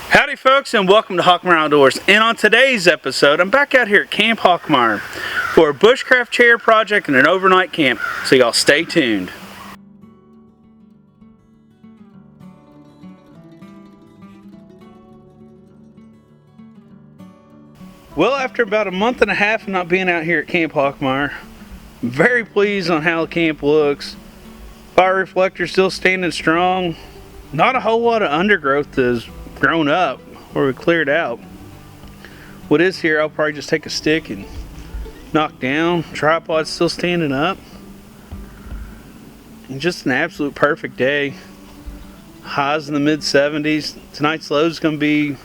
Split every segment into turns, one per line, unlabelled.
Howdy folks, and welcome to Hawkmeyer Outdoors. And on today's episode, I'm back out here at Camp Hawkmeyer for a bushcraft chair project and an overnight camp. So y'all stay tuned. Well, after about a month and a half of not being out here at Camp Hawkmeyer, I'm very pleased on how the camp looks. Fire reflector still standing strong. Not a whole lot of undergrowth has grown up where we cleared out. What is here, I'll probably just take a stick and knock down. Tripod's still standing up. And just an absolute perfect day. Highs in the mid 70s. Tonight's low is going to be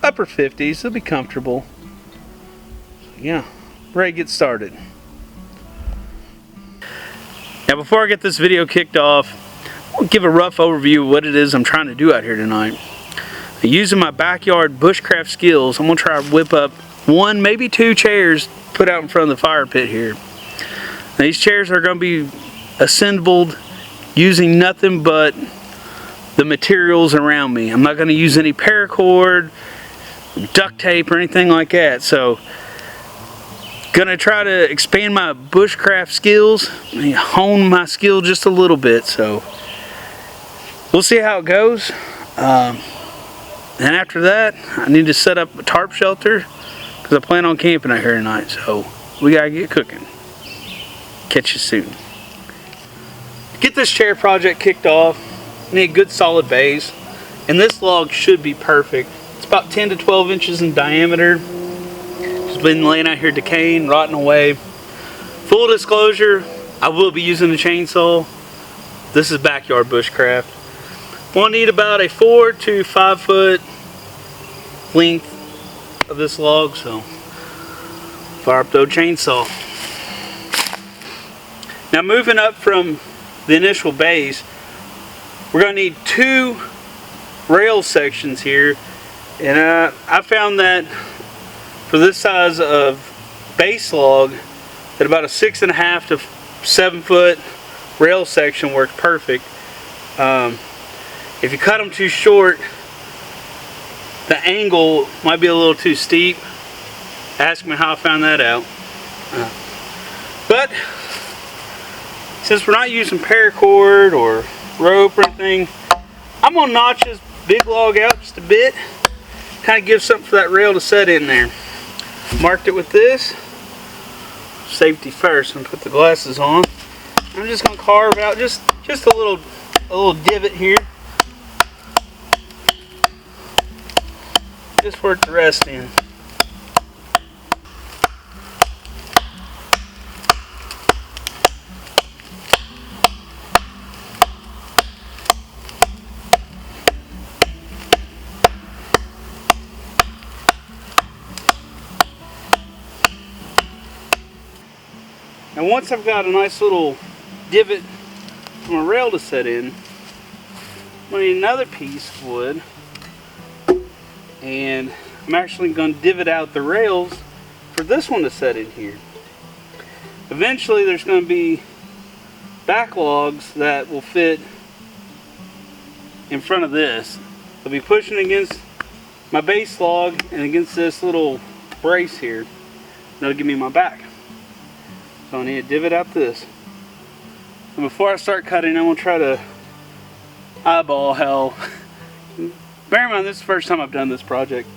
upper 50s. It'll be comfortable. So yeah, ready to get started. Now before I get this video kicked off, I'll give a rough overview of what it is I'm trying to do out here tonight. Using my backyard bushcraft skills, I'm going to try to whip up one, maybe two chairs put out in front of the fire pit here. Now, these chairs are going to be assembled using nothing but the materials around me. I'm not going to use any paracord, duct tape, or anything like that. So, going to try to expand my bushcraft skills and hone my skill just a little bit. So, we'll see how it goes. And after that, I need to set up a tarp shelter because I plan on camping out here tonight. So we gotta get cooking. Catch you soon. To get this chair project kicked off, I need a good solid base, and this log should be perfect. It's about 10 to 12 inches in diameter. It's been laying out here decaying, rotting away. Full disclosure, I will be using a chainsaw. This is backyard bushcraft. We'll need about a 4 to 5 foot length of this log, so fire up the old chainsaw. Now moving up from the initial base, we're going to need two rail sections here, and I found that for this size of base log that about a 6.5 to 7 foot rail section works perfect. If you cut them too short, the angle might be a little too steep. Ask me how I found that out. But since we're not using paracord or rope or anything, I'm going to notch this big log out just a bit. Kind of give something for that rail to set in there. Marked it with this. Safety first. I'm going to put the glasses on. I'm just going to carve out just a little divot here. Just work the rest in. And once I've got a nice little divot for my rail to set in, I'm going to need another piece of wood. And I'm actually going to divot out the rails for this one to set in here. Eventually there's going to be backlogs that will fit in front of this. They'll be pushing against my base log and against this little brace here. That'll give me my back. So I need to divot out this. And before I start cutting, I'm going to try to eyeball how. Bear in mind, this is the first time I've done this project.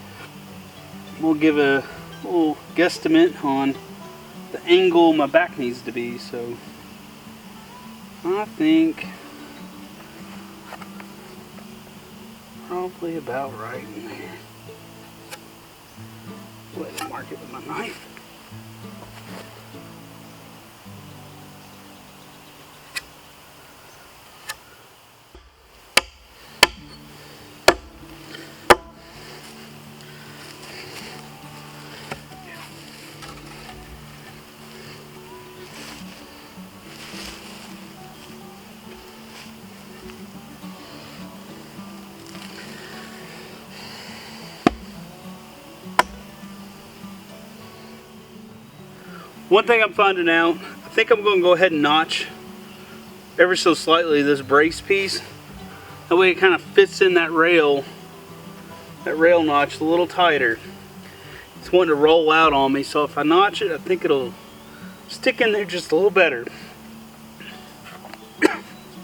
We'll give a little guesstimate on the angle my back needs to be. So I think probably about right in there. Let's mark it with my knife. One thing I'm finding out, I think I'm going to go ahead and notch ever so slightly this brace piece. That way it kind of fits in that rail that rail notch a little tighter. It's wanting to roll out on me, so if I notch it, I think it'll stick in there just a little better.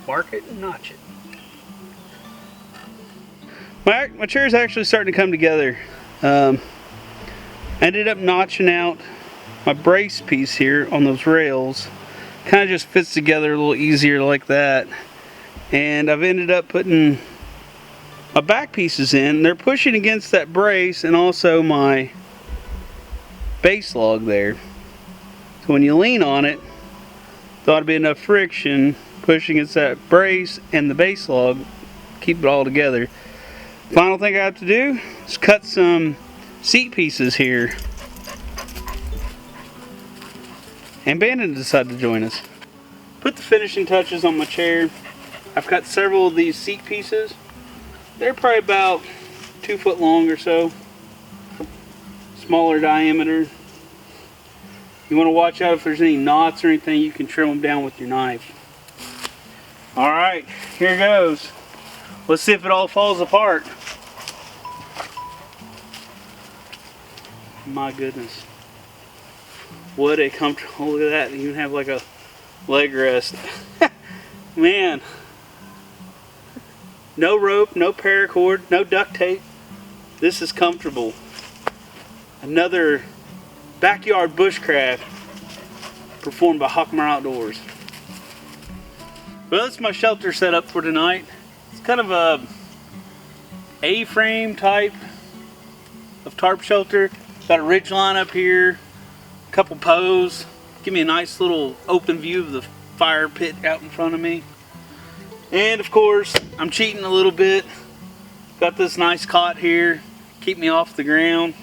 Mark it and notch it. My chair's actually starting to come together. I ended up notching out my brace piece here on those rails. Kind of just fits together a little easier like that. And I've ended up putting my back pieces in. They're pushing against that brace and also my base log there. So when you lean on it, there ought to be enough friction pushing against that brace and the base log, keep it all together. Final thing I have to do is cut some seat pieces here. And Bandon decided to join us. Put the finishing touches on my chair. I've cut several of these seat pieces. They're probably about 2 foot long or so. Smaller diameter. You want to watch out if there's any knots or anything, you can trim them down with your knife. Alright, here goes. Let's see if it all falls apart. My goodness. What a comfortable, look at that, you even have like a leg rest. Man. No rope, no paracord, no duct tape. This is comfortable. Another backyard bushcraft performed by Hawkmeyer Outdoors. Well, that's my shelter setup for tonight. It's kind of a A-frame type of tarp shelter. Got a ridge line up here, a couple posts. Give me a nice little open view of the fire pit out in front of me. And of course, I'm cheating a little bit. Got this nice cot here, keep me off the ground.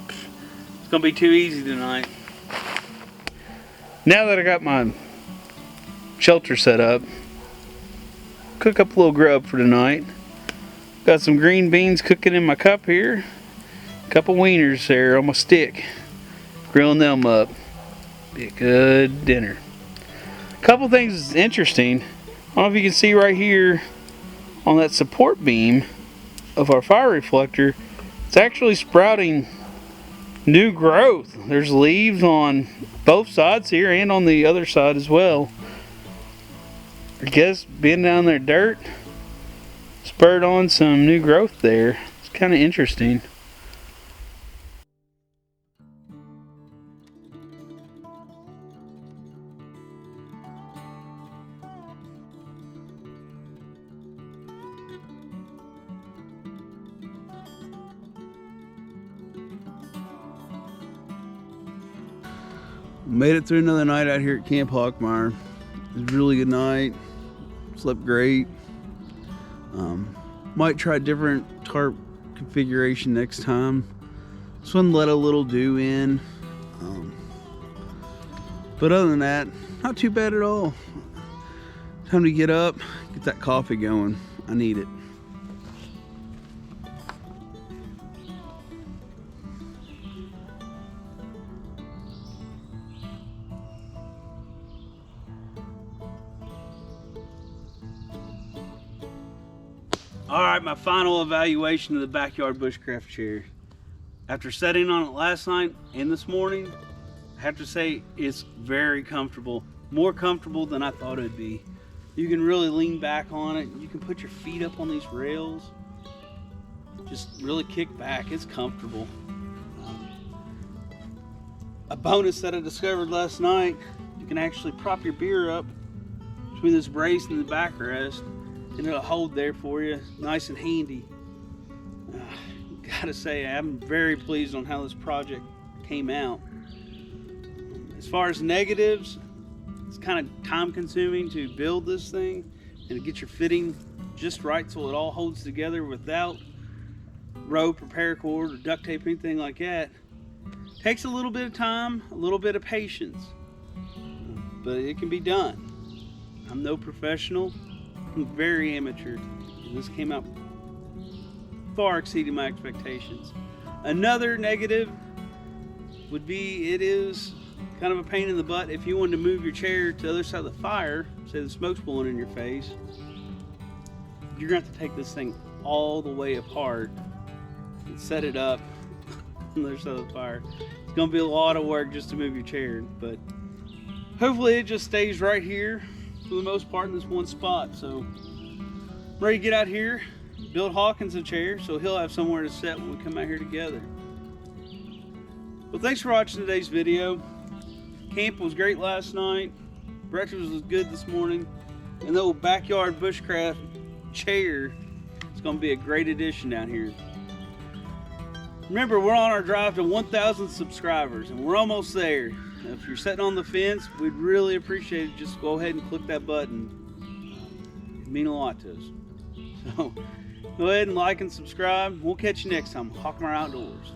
It's gonna be too easy tonight. Now that I got my shelter set up, cook up a little grub for tonight. Got some green beans cooking in my cup here. A couple wieners there on my stick. Grilling them up. Be a good dinner. A couple things is interesting. I don't know if you can see right here on that support beam of our fire reflector, it's actually sprouting new growth. There's leaves on both sides here and on the other side as well. I guess being down there dirt spurred on some new growth there. It's kind of interesting. Made it through another night out here at Camp Hawkmeyer. It was a really good night. Slept great. Might try a different tarp configuration next time. This one let a little dew in. But other than that, not too bad at all. Time to get up, get that coffee going. I need it. Alright, my final evaluation of the backyard bushcraft chair. After sitting on it last night and this morning, I have to say it's very comfortable. More comfortable than I thought it would be. You can really lean back on it. You can put your feet up on these rails. Just really kick back. It's comfortable. A bonus that I discovered last night, you can actually prop your beer up between this brace and the backrest, and it'll hold there for you, nice and handy. Gotta say, I'm very pleased on how this project came out. As far as negatives, it's kind of time consuming to build this thing and to get your fitting just right so it all holds together without rope or paracord or duct tape or anything like that. Takes a little bit of time, a little bit of patience, but it can be done. I'm no professional. I'm very amateur. This came out far exceeding my expectations. Another negative would be it is kind of a pain in the butt if you wanted to move your chair to the other side of the fire, say the smoke's blowing in your face. You're going to have to take this thing all the way apart and set it up on the other side of the fire. It's gonna be a lot of work just to move your chair, but hopefully it just stays right here for the most part in this one spot. So I'm ready to get out here, build Hawkins a chair so he'll have somewhere to sit when we come out here together. Well, thanks for watching today's video. Camp was great last night. Breakfast was good this morning. And the old backyard bushcraft chair is going to be a great addition down here. Remember, we're on our drive to 1,000 subscribers, and we're almost there. If you're sitting on the fence, we'd really appreciate it. Just go ahead and click that button. It'd mean a lot to us. So go ahead and like and subscribe. We'll catch you next time. Hawkmeyer Outdoors.